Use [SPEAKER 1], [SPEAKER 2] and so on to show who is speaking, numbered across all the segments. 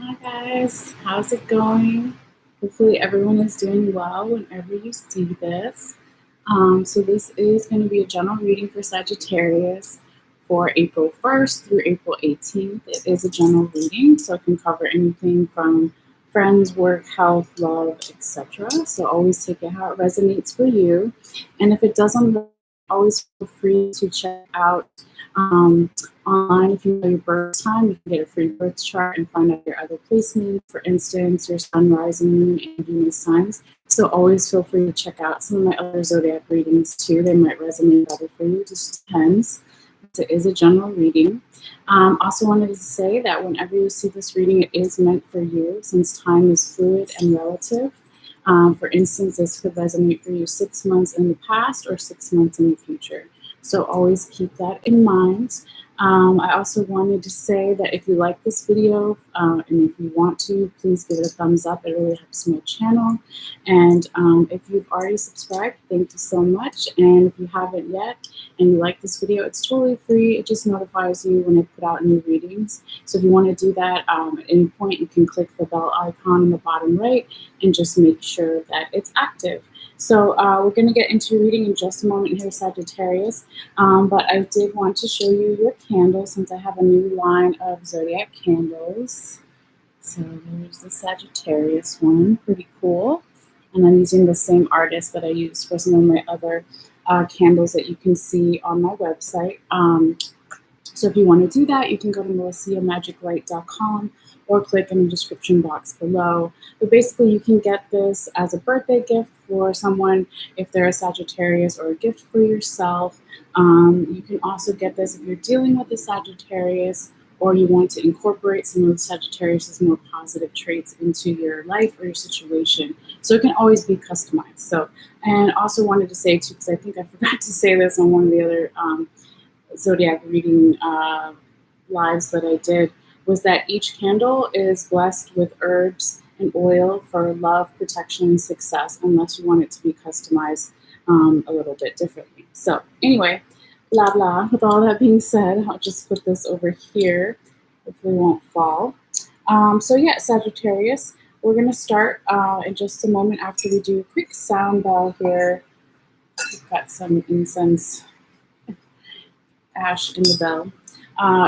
[SPEAKER 1] Hi guys, how's it going? Hopefully everyone is doing well whenever you see this. So this is going to be a general reading for Sagittarius for April 1st through April 18th. It is a general reading, so it can cover anything from friends, work, health, love, etc. So always take it how it resonates for you. And if it doesn't, always feel free to check out online. If you know your birth time, you can get a free birth chart and find out your other placements. For instance, your sun, rising, moon, and Venus signs. So always feel free to check out some of my other zodiac readings too. They might resonate better for you. It just depends. It is a general reading. Also wanted to say that whenever you see this reading, it is meant for you, since time is fluid and relative. For instance, this could resonate for you 6 months in the past or 6 months in the future. So always keep that in mind. I also wanted to say that if you like this video and if you want to, please give it a thumbs up. It really helps my channel. And if you've already subscribed, thank you so much. And if you haven't yet and you like this video, it's totally free. It just notifies you when I put out new readings. So if you want to do that, at any point, you can click the bell icon in the bottom right and just make sure that it's active. So we're going to get into reading in just a moment here, Sagittarius. But I did want to show you your candles since I have a new line of zodiac candles. So there's the Sagittarius one, pretty cool. And I'm using the same artist that I used for some of my other candles that you can see on my website. So if you want to do that, you can go to MalesseaMagicLight.com or click in the description box below. But basically, you can get this as a birthday gift for someone if they're a Sagittarius, or a gift for yourself. You can also get this if you're dealing with a Sagittarius or you want to incorporate some of Sagittarius's more positive traits into your life or your situation. So it can always be customized. So, and also wanted to say too, because I think I forgot to say this on one of the other zodiac reading lives that I did, was that each candle is blessed with herbs and oil for love, protection, and success, unless you want it to be customized a little bit differently. So anyway, blah blah. With all that being said, I'll just put this over here. Hopefully it won't fall. So yeah, Sagittarius, we're going to start in just a moment after we do a quick sound bell here. We've got some incense ash in the bell.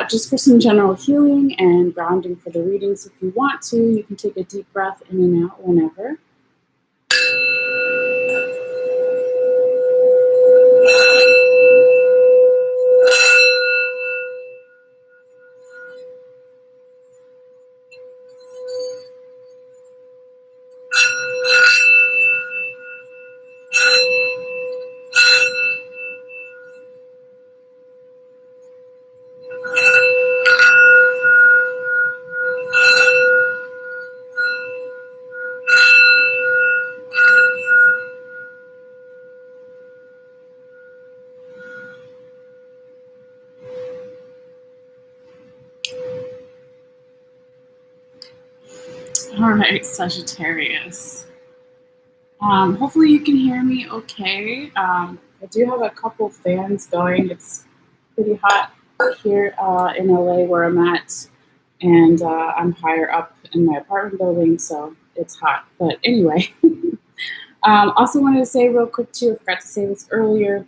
[SPEAKER 1] Just for some general healing and grounding for the readings. If you want to, you can take a deep breath in and out whenever. All right, Sagittarius. Hopefully you can hear me okay. I do have a couple fans going. It's pretty hot here in LA where I'm at, and I'm higher up in my apartment building, so it's hot. But anyway, also wanted to say real quick too, I forgot to say this earlier,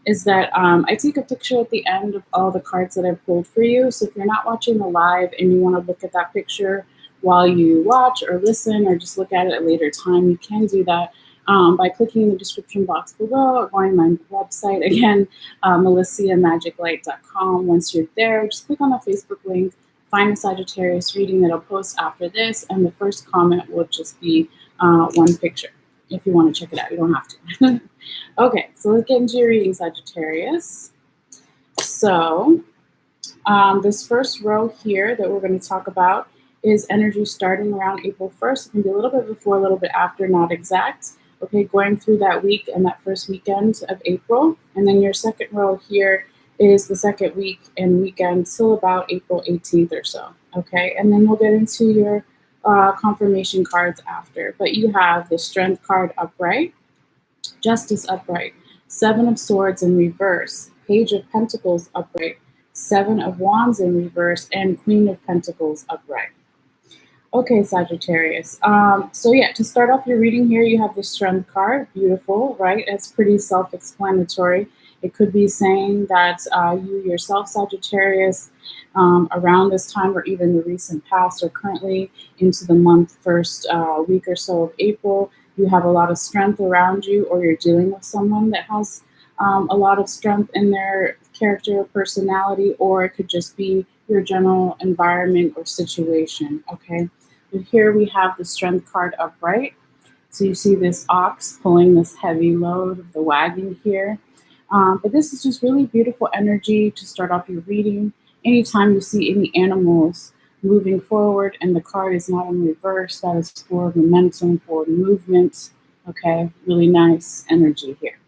[SPEAKER 1] is that I take a picture at the end of all the cards that I've pulled for you. So if you're not watching the live and you want to look at that picture while you watch or listen or just look at it at a later time, you can do that by clicking in the description box below or going to my website, again, MalesseaMagicLight.com. Once you're there, just click on the Facebook link, find the Sagittarius reading that I'll post after this, and the first comment will just be one picture. If you want to check it out, you don't have to. Okay, so let's get into your reading, Sagittarius. So this first row here that we're going to talk about is energy starting around April 1st. It can be a little bit before, a little bit after, not exact. Okay, going through that week and that first weekend of April. And then your second row here is the second week and weekend till about April 18th or so. Okay, and then we'll get into your confirmation cards after. But you have the Strength card upright, Justice upright, Seven of Swords in reverse, Page of Pentacles upright, Seven of Wands in reverse, and Queen of Pentacles upright. Okay, Sagittarius. So yeah, to start off your reading here, you have the Strength card. Beautiful, right? It's pretty self-explanatory. It could be saying that you yourself, Sagittarius, around this time or even the recent past or currently into the month first week or so of April, you have a lot of strength around you, or you're dealing with someone that has a lot of strength in their character or personality, or it could just be your general environment or situation. Okay. And here we have the Strength card upright. So you see this ox pulling this heavy load of the wagon here. But this is just really beautiful energy to start off your reading. Anytime you see any animals moving forward and the card is not in reverse, that is forward momentum, forward movement. Okay, really nice energy here.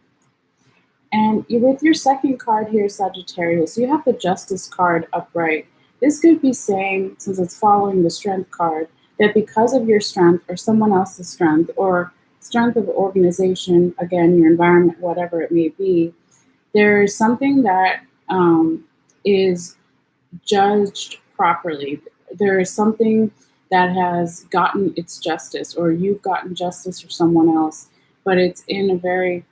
[SPEAKER 1] And with your second card here, Sagittarius, you have the Justice card upright. This could be saying, since it's following the Strength card, that because of your strength or someone else's strength or strength of the organization, again, your environment, whatever it may be, there's something that is judged properly. There is something that has gotten its justice, or you've gotten justice for someone else, but it's in a very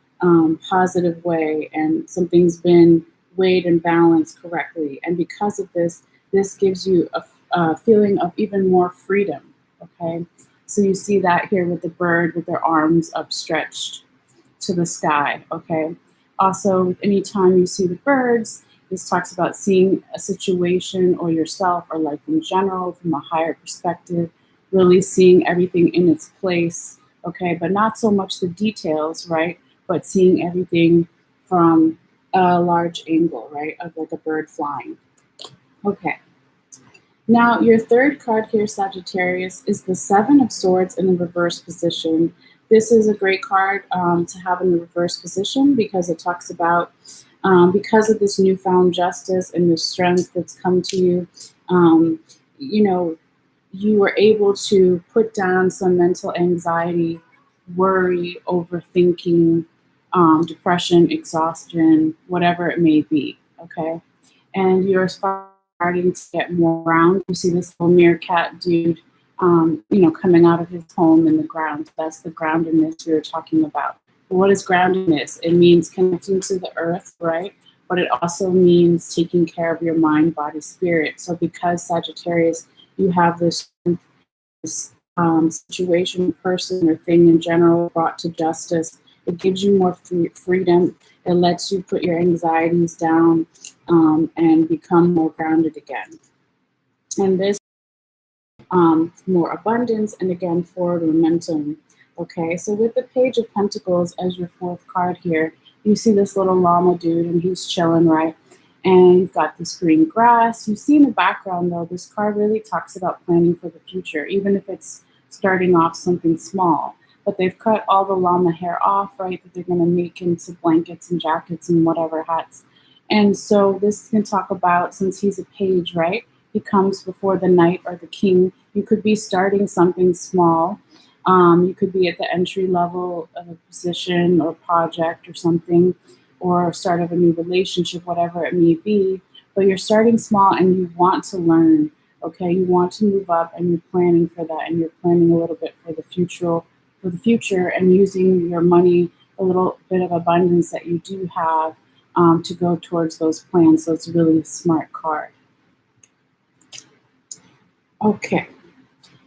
[SPEAKER 1] positive way, and something's been weighed and balanced correctly. And because of this, this gives you a feeling of even more freedom. Okay, so you see that here with the bird with their arms upstretched to the sky. Okay, also, anytime you see the birds, this talks about seeing a situation or yourself or life in general from a higher perspective, really seeing everything in its place, okay, but not so much the details, right? But seeing everything from a large angle, right, of like a bird flying. Okay. Now, your third card here, Sagittarius, is the Seven of Swords in the reverse position. This is a great card to have in the reverse position because it talks about because of this newfound justice and the strength that's come to you, you know, you were able to put down some mental anxiety, worry, overthinking, depression, exhaustion, whatever it may be. Okay. And you're starting to get more ground. You see this little meerkat dude, coming out of his home in the ground. That's the groundedness we were talking about. What is groundedness? It means connecting to the earth, right? But it also means taking care of your mind, body, spirit. So because Sagittarius, you have this situation, person, or thing in general brought to justice, it gives you more freedom. It lets you put your anxieties down and become more grounded again. And this more abundance and again forward momentum. Okay, so with the Page of Pentacles as your fourth card here, you see this little llama dude and he's chilling, right? And you've got this green grass. You see in the background though, this card really talks about planning for the future, even if it's starting off something small. But they've cut all the llama hair off, right, that they're going to make into blankets and jackets and whatever hats. And so this can talk about, since he's a page, right, he comes before the knight or the king. You could be starting something small. You could be at the entry level of a position or project or something, or start of a new relationship, whatever it may be. But you're starting small and you want to learn, okay? You want to move up and you're planning for that, and you're planning a little bit for the future and using your money, a little bit of abundance that you do have to go towards those plans. So it's really a smart card. Okay.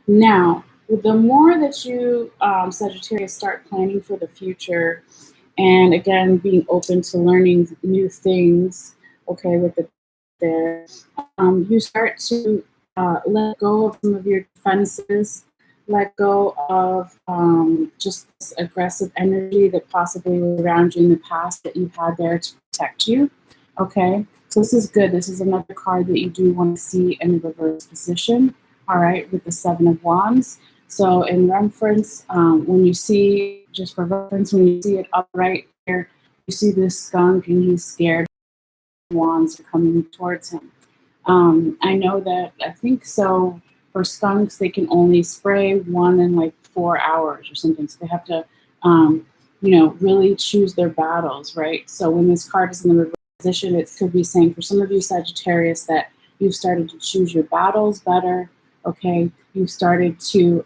[SPEAKER 1] Now, the more that you, Sagittarius, start planning for the future, and again, being open to learning new things, okay, with the there, you start to let go of some of your defenses, let go of just this aggressive energy that possibly was around you in the past that you had there to protect you, okay? So this is good. This is another card that you do want to see in the reverse position, all right, with the Seven of Wands. So in reference, when you see, just for reference, when you see it upright here, you see this skunk and he's scared. Wands are coming towards him. I know that, I think so, for skunks, they can only spray one in like 4 hours or something. So they have to, really choose their battles, right? So when this card is in the reverse position, it could be saying for some of you Sagittarius that you've started to choose your battles better, okay? You've started to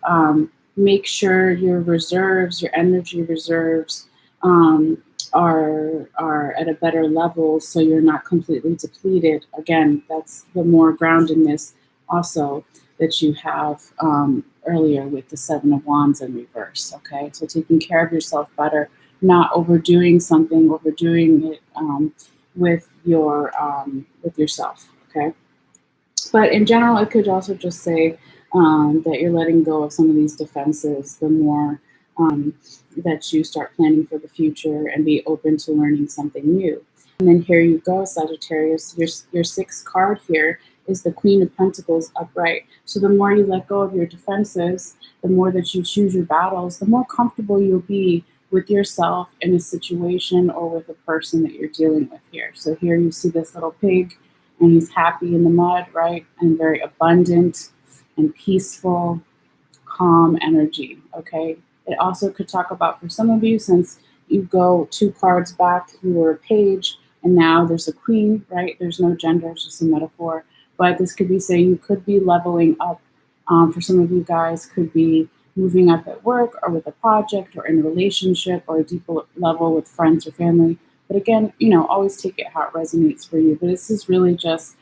[SPEAKER 1] make sure your reserves, your energy reserves, are at a better level, so you're not completely depleted. Again, that's the more groundedness also that you have earlier with the Seven of Wands in reverse. Okay, so taking care of yourself better, not overdoing something, overdoing it with yourself. Okay, but in general, it could also just say that you're letting go of some of these defenses. The more that you start planning for the future and be open to learning something new. And then here you go, Sagittarius. Your sixth card here is the Queen of Pentacles upright. So the more you let go of your defenses, the more that you choose your battles, the more comfortable you'll be with yourself in a situation or with a person that you're dealing with here. So here you see this little pig, and he's happy in the mud, right? And very abundant and peaceful, calm energy, okay? It also could talk about, for some of you, since you go 2 cards back, you were a page, and now there's a queen, right? There's no gender, it's just a metaphor. But this could be saying you could be leveling up. For some of you guys, could be moving up at work or with a project or in a relationship or a deeper level with friends or family. But again, always take it how it resonates for you. But this is really just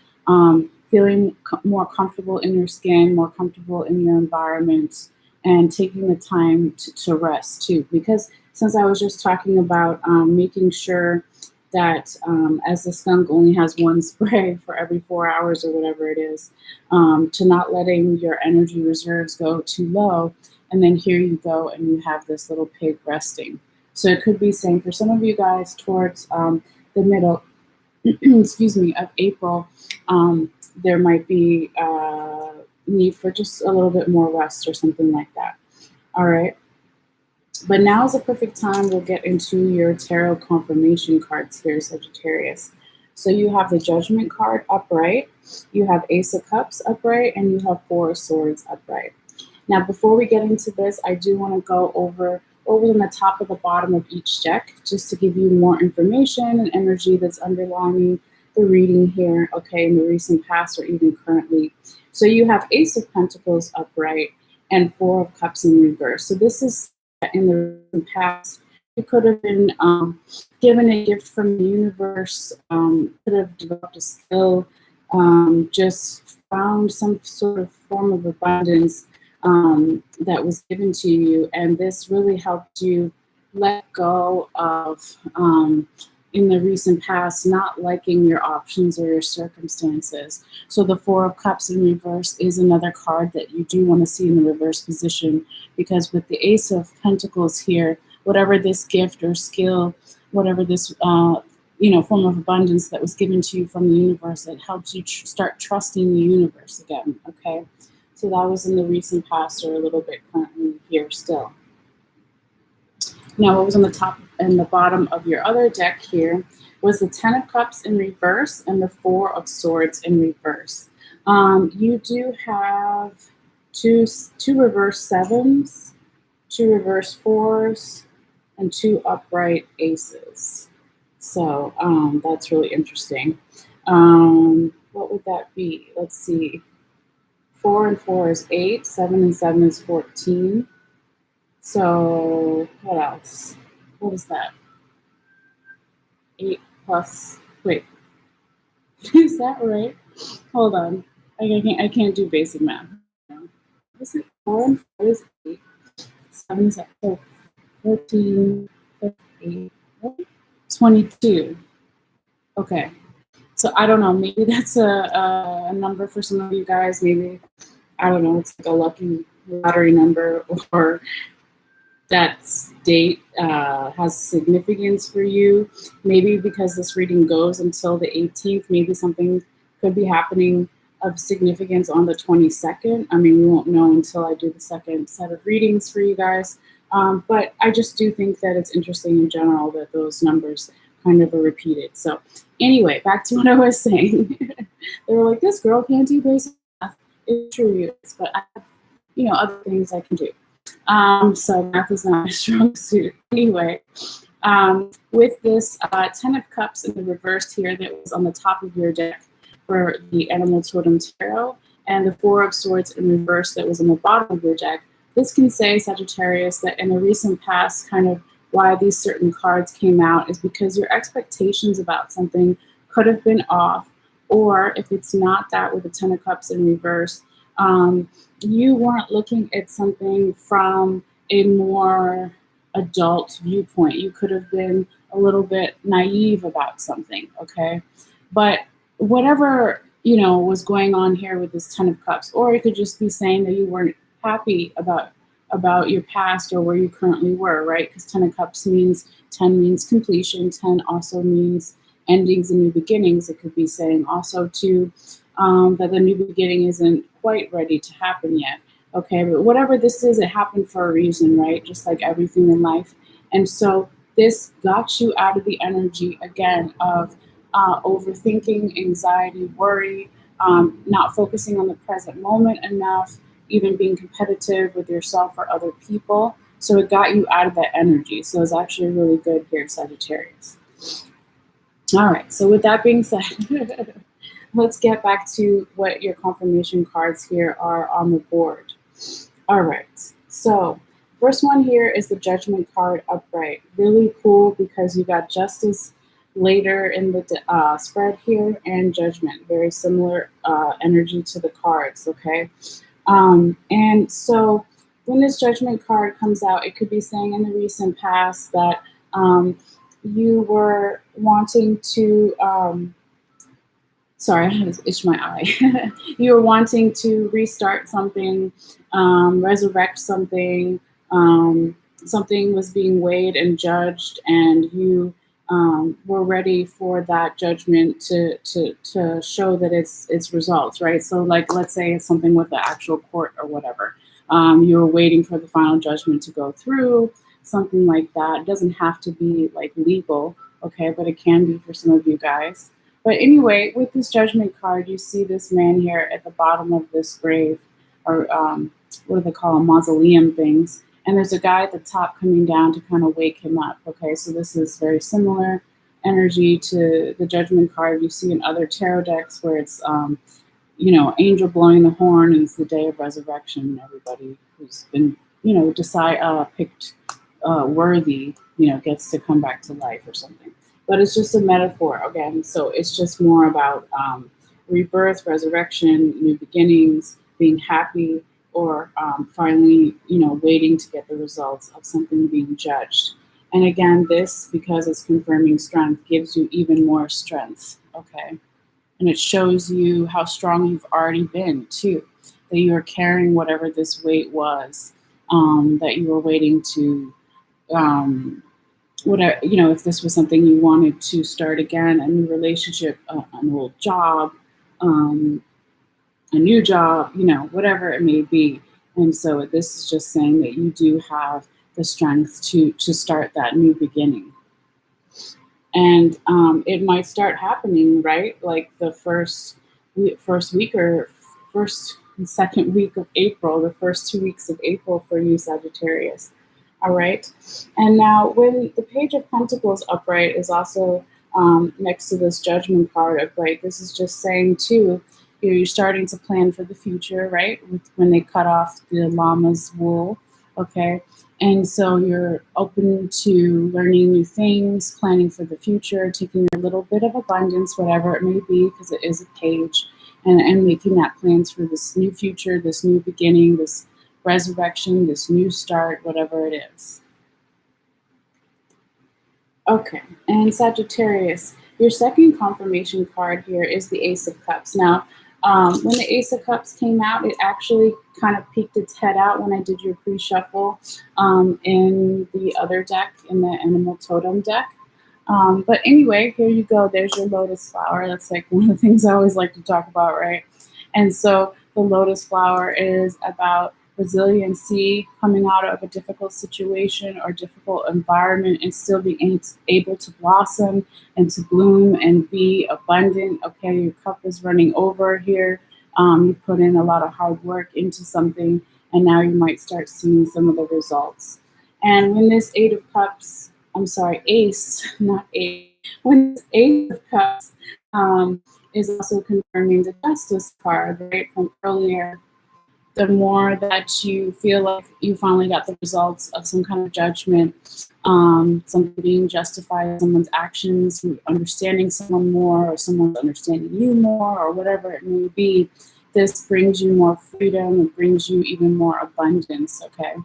[SPEAKER 1] feeling more comfortable in your skin, more comfortable in your environment, and taking the time to rest too. Because since I was just talking about making sure that as the skunk only has 1 spray for every 4 hours or whatever it is, to not letting your energy reserves go too low. And then here you go and you have this little pig resting. So it could be saying for some of you guys towards the middle, excuse me, of April, there might be need for just a little bit more rest or something like that. All right. But now is a perfect time. We'll get into your tarot confirmation cards here, Sagittarius. So you have the Judgment card upright, you have Ace of Cups upright, and you have 4 of Swords upright. Now, before we get into this, I do want to go over the top of the bottom of each deck, just to give you more information and energy that's underlining the reading here, okay, in the recent past or even currently. So you have Ace of Pentacles upright and 4 of Cups in reverse. So this is in the recent past. You could have been given a gift from the universe, could have developed a skill, just found some sort of form of abundance that was given to you, and this really helped you let go of, in the recent past, not liking your options or your circumstances. So the 4 of Cups in reverse is another card that you do want to see in the reverse position, because with the Ace of Pentacles here, whatever this gift or skill, whatever this form of abundance that was given to you from the universe, it helps you start trusting the universe again, okay? So that was in the recent past or a little bit currently here still. Now, what was on the top and the bottom of your other deck here was the 10 of Cups in reverse and the 4 of Swords in reverse. You do have two reverse 7s, 2 reverse 4s, and 2 upright aces. So that's really interesting. What would that be? Let's see. 4 and 4 is 8, 7 and 7 is 14. So what else? What is that? 8 plus, wait, is that right? Hold on. I can't do basic math. Is it 4 and 4 is 8, 7 is 14, 8, 22. Okay. So I don't know, maybe that's a number for some of you guys. Maybe, I don't know, it's like a lucky lottery number, or that date has significance for you. Maybe because this reading goes until the 18th, maybe something could be happening of significance on the 22nd. I mean, we won't know until I do the second set of readings for you guys. But I just do think that it's interesting in general that those numbers kind of are repeated. So anyway, back to what I was saying. They were like, this girl can't do basic math. It's true, but I have, other things I can do. So math is not my strong suit. Anyway, with this 10 of Cups in the reverse here that was on the top of your deck for the Animal Totem Tarot, and the Four of Swords in reverse that was in the bottom of your deck. This can say, Sagittarius, that in the recent past, kind of why these certain cards came out is because your expectations about something could have been off, or if it's not that with the Ten of Cups in reverse, you weren't looking at something from a more adult viewpoint. You could have been a little bit naive about something, okay? But whatever, was going on here with this Ten of Cups, or it could just be saying that you weren't happy about your past or where you currently were, right? Because 10 of Cups means 10 means completion. 10 also means endings and new beginnings. It could be saying also too that the new beginning isn't quite ready to happen yet. Okay, but whatever this is, it happened for a reason, right? Just like everything in life. And so this got you out of the energy again of overthinking, anxiety, worry, not focusing on the present moment enough, even being competitive with yourself or other people. So it got you out of that energy. So it's actually really good here, Sagittarius. All right, so with that being said, let's get back to what your confirmation cards here are on the board. All right, so first one here is the Judgment card upright. Really cool because you got Justice later in the spread here and Judgment. Very similar energy to the cards, okay? And so when this Judgment card comes out, it could be saying in the recent past that you were wanting to, sorry, I had to itch my eye. You were wanting to restart something, resurrect something, something was being weighed and judged, and you were ready for that judgment to show that it's results, right? So like, let's say it's something with the actual court or whatever. You were waiting for the final judgment to go through, something like that. It doesn't have to be like legal, okay, but it can be for some of you guys. But anyway, with this Judgment card, you see this man here at the bottom of this grave, or what do they call them, mausoleum things. And there's a guy at the top coming down to kind of wake him up, okay? So this is very similar energy to the Judgment card you see in other tarot decks where it's, angel blowing the horn, and it's the day of resurrection. Everybody who's been, picked worthy, gets to come back to life or something. But it's just a metaphor, again. So it's just more about rebirth, resurrection, new beginnings, being happy, or finally, waiting to get the results of something being judged. And again, this, because it's confirming strength, gives you even more strength, okay? And it shows you how strong you've already been, too, that you are carrying whatever this weight was, that you were waiting to, whatever, if this was something you wanted to start again, a new relationship, an old job, a new job, whatever it may be. And so this is just saying that you do have the strength to start that new beginning. And it might start happening, right? Like the first week or first and second week of April, the first 2 weeks of April for you, Sagittarius. All right. And now when the Page of Pentacles upright is also next to this Judgment card upright, this is just saying too, you're starting to plan for the future, right? When they cut off the llama's wool, okay? And so you're open to learning new things, planning for the future, taking a little bit of abundance, whatever it may be, because it is a page, and making that plans for this new future, this new beginning, this resurrection, this new start, whatever it is. Okay, and Sagittarius, your second confirmation card here is the Ace of Cups. Now, when the Ace of Cups came out, it actually kind of peeked its head out when I did your pre-shuffle in the other deck, in the Animal Totem deck. But anyway, here you go. There's your lotus flower. That's like one of the things I always like to talk about, right? And so the lotus flower is about resiliency, coming out of a difficult situation or difficult environment and still being able to blossom and to bloom and be abundant. Okay, your cup is running over here. You put in a lot of hard work into something, and now you might start seeing some of the results. And when this Ace, not Eight, when this Ace of Cups is also confirming the Justice card, right, from earlier. The more that you feel like you finally got the results of some kind of judgment, something being justified, someone's actions, understanding someone more, or someone's understanding you more, or whatever it may be, this brings you more freedom. It brings you even more abundance, okay?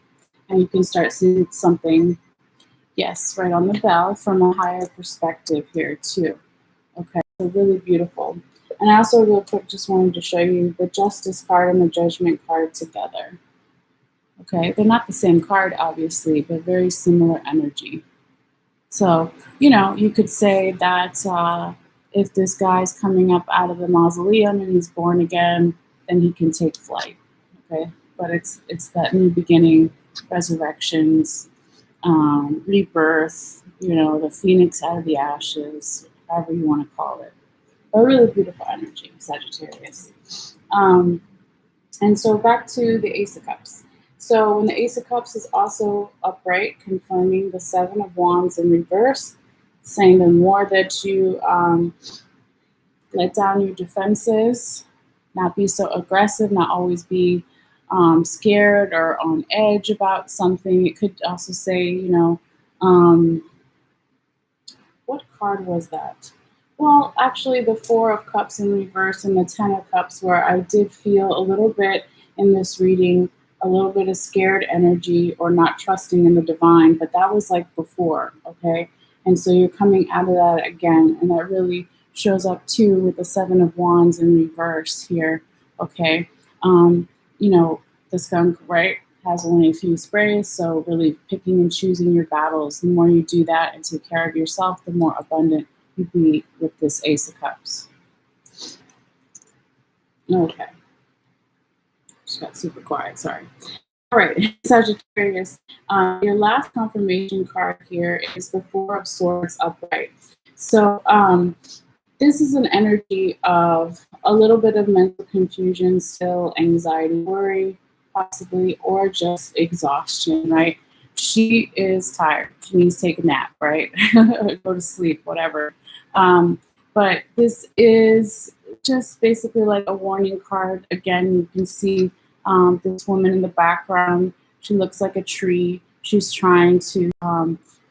[SPEAKER 1] And you can start seeing something, yes, right on the bell, from a higher perspective here too, okay? So really beautiful. And I also real quick just wanted to show you the Justice card and the Judgment card together. Okay, they're not the same card, obviously, but very similar energy. So, you know, you could say that if this guy's coming up out of the mausoleum and he's born again, then he can take flight. Okay, but it's that new beginning, resurrections, rebirth. You know, the phoenix out of the ashes, however you want to call it. A really beautiful energy, Sagittarius. And so back to the Ace of Cups. So when the Ace of Cups is also upright, confirming the Seven of Wands in reverse, saying the more that you let down your defenses, not be so aggressive, not always be scared or on edge about something. It could also say, you know, what card was that? Well, actually, the Four of Cups in reverse and the Ten of Cups, where I did feel a little bit in this reading, a little bit of scared energy or not trusting in the divine, but that was like before, okay? And so you're coming out of that again, and that really shows up too with the Seven of Wands in reverse here, okay? You know, the skunk, right, has only a few sprays, so really picking and choosing your battles. The more you do that and take care of yourself, the more abundant you be with this Ace of Cups. Okay. Just got super quiet, sorry. All right, Sagittarius, your last confirmation card here is the Four of Swords upright. So this is an energy of a little bit of mental confusion, still anxiety, worry, possibly, or just exhaustion, right? She is tired. She needs to take a nap, right? Go to sleep, whatever. But this is just basically like a warning card. Again, you can see this woman in the background. She looks like a tree. She's trying to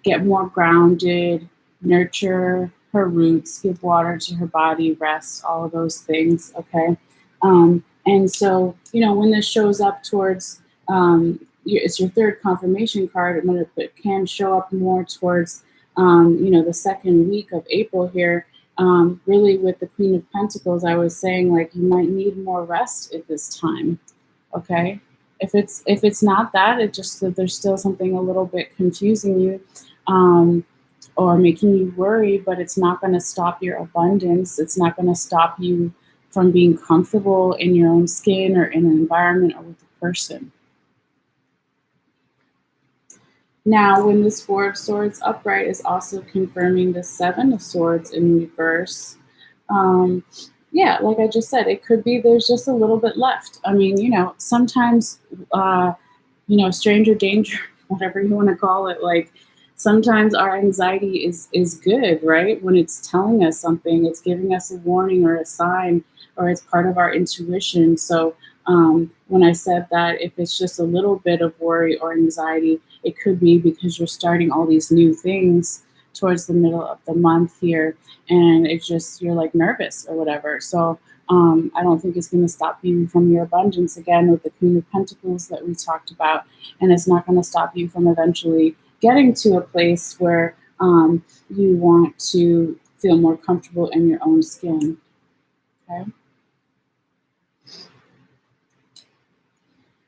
[SPEAKER 1] get more grounded, nurture her roots, give water to her body, rest, all of those things, okay? And so, you know, when this shows up towards, it's your third confirmation card, it can show up more towards, you know, the second week of April here. Really with the Queen of Pentacles, I was saying, like, you might need more rest at this time, okay? If it's not that, it's just that there's still something a little bit confusing you, or making you worry, but it's not going to stop your abundance. It's not going to stop you from being comfortable in your own skin or in an environment or with a person. Now, when this Four of Swords upright is also confirming the Seven of Swords in reverse, yeah, like I just said, it could be there's just a little bit left. I mean, you know, sometimes, you know, stranger danger, whatever you want to call it, like, sometimes our anxiety is good, right? When it's telling us something, it's giving us a warning or a sign, or it's part of our intuition. So when I said that if it's just a little bit of worry or anxiety, it could be because you're starting all these new things towards the middle of the month here, and it's just, you're like nervous or whatever. So I don't think it's going to stop you from your abundance, again, with the Queen of Pentacles that we talked about, and it's not going to stop you from eventually getting to a place where you want to feel more comfortable in your own skin, okay?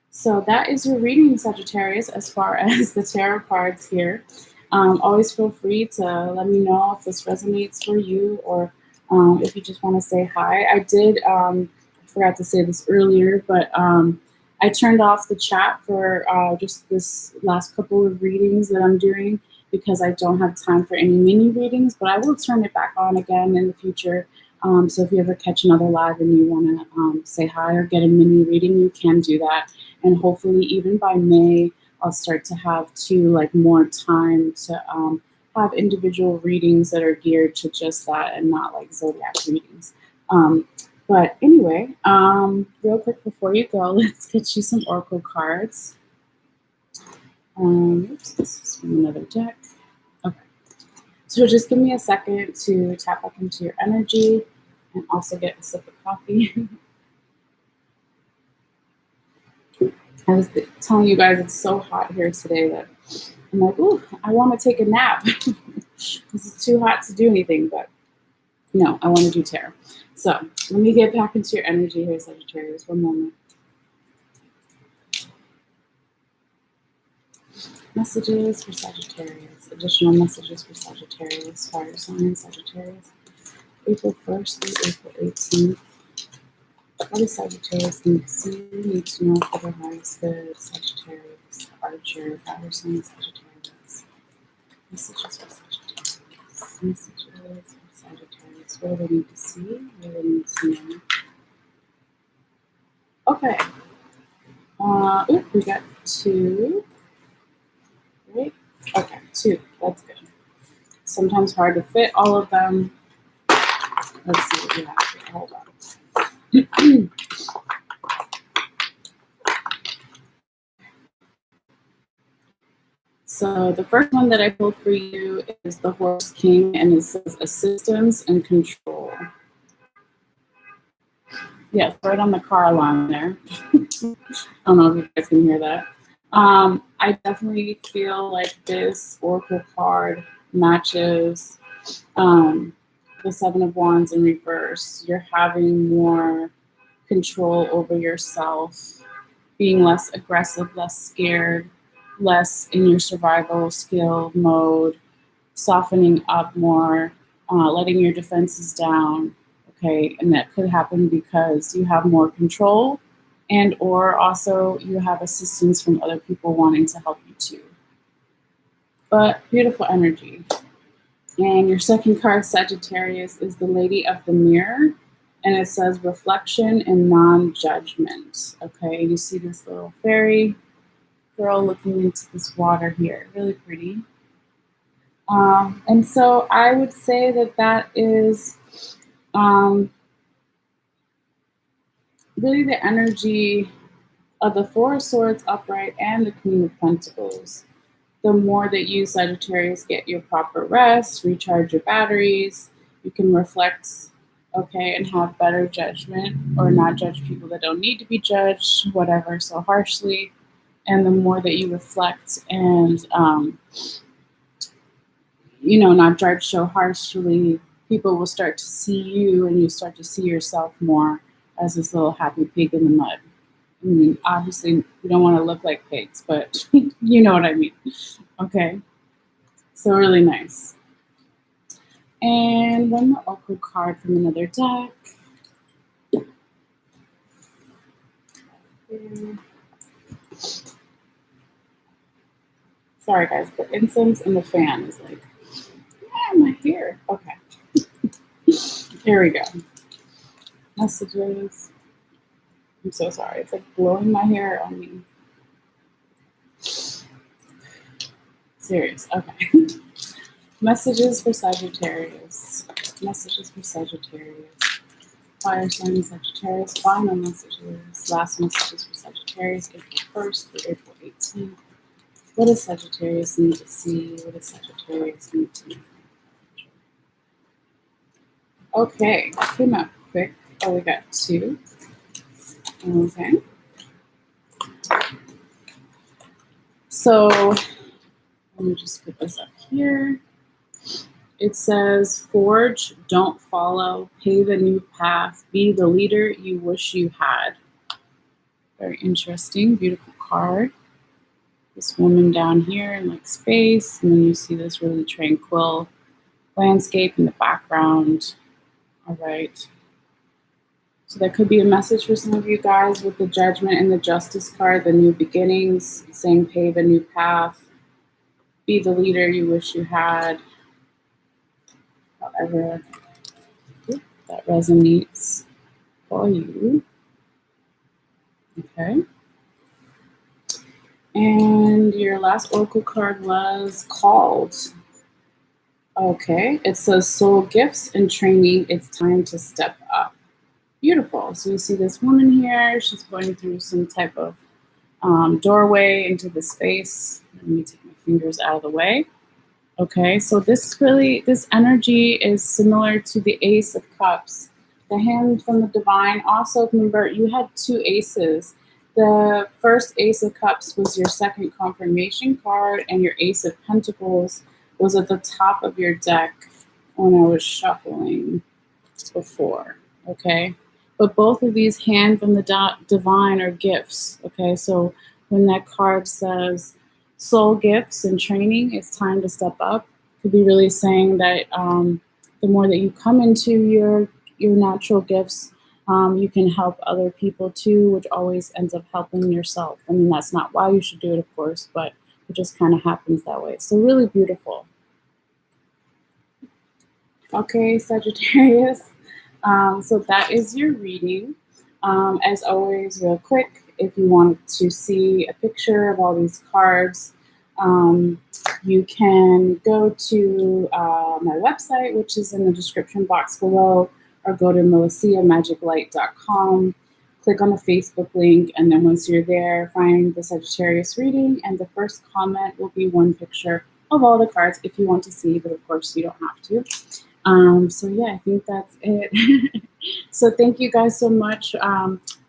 [SPEAKER 1] So that is your reading, Sagittarius, as far as the tarot cards here. Always feel free to let me know if this resonates for you, or if you just want to say hi. I did, I forgot to say this earlier, but I turned off the chat for just this last couple of readings that I'm doing, because I don't have time for any mini readings, but I will turn it back on again in the future. So if you ever catch another live and you want to say hi or get a mini reading, you can do that. And hopefully even by May, I'll start to have more time to have individual readings that are geared to just that, and not like zodiac readings. But anyway, real quick before you go, let's get you some oracle cards. Oops, this is from another deck. Okay. So just give me a second to tap back into your energy and also get a sip of coffee. I was telling you guys it's so hot here today that I'm like, ooh, I want to take a nap because it's too hot to do anything, but no, I want to do tarot. So let me get back into your energy here, Sagittarius. One moment. Messages for Sagittarius. Additional messages for Sagittarius. Fire sign, Sagittarius. April 1st through April 18th. What does Sagittarius need to see? Need to know for their highest good. Sagittarius. Archer. Fire sign, Sagittarius. Messages for Sagittarius. Messages for Sagittarius. What do they need to see? What do they need to know? Okay. We got 2. Right? Okay, 2. That's good. Sometimes hard to fit all of them. Let's see what we have here. Hold on. So the first one that I pulled for you is the Horse King, and it says assistance and control. Yes, right on the car alarm there. I don't know if you guys can hear that. I definitely feel like this oracle card matches the 7 of Wands in reverse. You're having more control over yourself, being less aggressive, less scared, less in your survival skill mode, softening up more, letting your defenses down. Okay, and that could happen because you have more control, and or also you have assistance from other people wanting to help you too. But beautiful energy. And your second card, Sagittarius, is the Lady of the Mirror, and it says reflection and non-judgment. Okay, you see this little fairy girl looking into this water here, really pretty. And so I would say that that is really the energy of the Four of Swords upright and the Queen of Pentacles. The more that you, Sagittarius, get your proper rest, recharge your batteries, you can reflect, okay, and have better judgment or not judge people that don't need to be judged, whatever, so harshly. And the more that you reflect and, not judge so harshly, people will start to see you and you start to see yourself more as this little happy pig in the mud. I mean, obviously, we don't want to look like pigs, but you know what I mean. Okay, so really nice. And one more oracle card from another deck. Sorry, guys, the incense and the fan is like, my hair. Okay, here we go. Messages. I'm so sorry. It's like blowing my hair on me. Serious. Okay. Messages for Sagittarius. Messages for Sagittarius. Fire sign Sagittarius. Final messages. Last messages for Sagittarius. April 1st through April 18th. What does Sagittarius need to see? What does Sagittarius need to know? Okay, that came out quick. Oh, we got 2. Okay. So let me just put this up here. It says, forge, don't follow, pave a new path, be the leader you wish you had. Very interesting, beautiful card. This woman down here in like space, and then you see this really tranquil landscape in the background. All right. So that could be a message for some of you guys with the Judgment and the Justice card, the new beginnings, saying pave a new path, be the leader you wish you had. However that resonates for you. Okay. And your last oracle card was called. Okay. It says soul gifts and training. It's time to step up. Beautiful. So you see this woman here. She's going through some type of doorway into the space. Let me take my fingers out of the way. Okay, so this energy is similar to the Ace of Cups. The hand from the divine. Also, remember, you had two aces. The first Ace of Cups was your second confirmation card, and your Ace of Pentacles was at the top of your deck when I was shuffling before. Okay, but both of these hand from the divine are gifts. Okay, so when that card says soul gifts and training, it's time to step up. Could be really saying that the more that you come into your natural gifts, you can help other people too, which always ends up helping yourself. I mean, that's not why you should do it, of course, but it just kind of happens that way. So really beautiful. Okay, Sagittarius. So that is your reading. As always, real quick, if you want to see a picture of all these cards, you can go to my website, which is in the description box below, or go to MalesseaMagicLight.com. Click on the Facebook link, and then once you're there, find the Sagittarius reading, and the first comment will be one picture of all the cards if you want to see, but of course you don't have to. So yeah, I think that's it. So thank you guys so much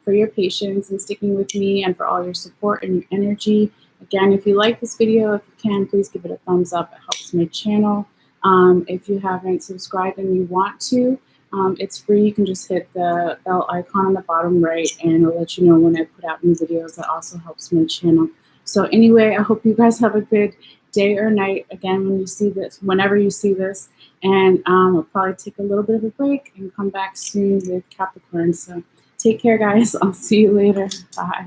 [SPEAKER 1] for your patience and sticking with me, and for all your support and your energy. Again, if you like this video, if you can, please give it a thumbs up. It helps my channel. If you haven't subscribed and you want to, it's free. You can just hit the bell icon on the bottom right, and it'll let you know when I put out new videos. That also helps my channel. So anyway, I hope you guys have a good day or night, again, when you see this, whenever you see this. And I'll probably take a little bit of a break and come back soon with Capricorn. So take care, guys. I'll see you later. Bye.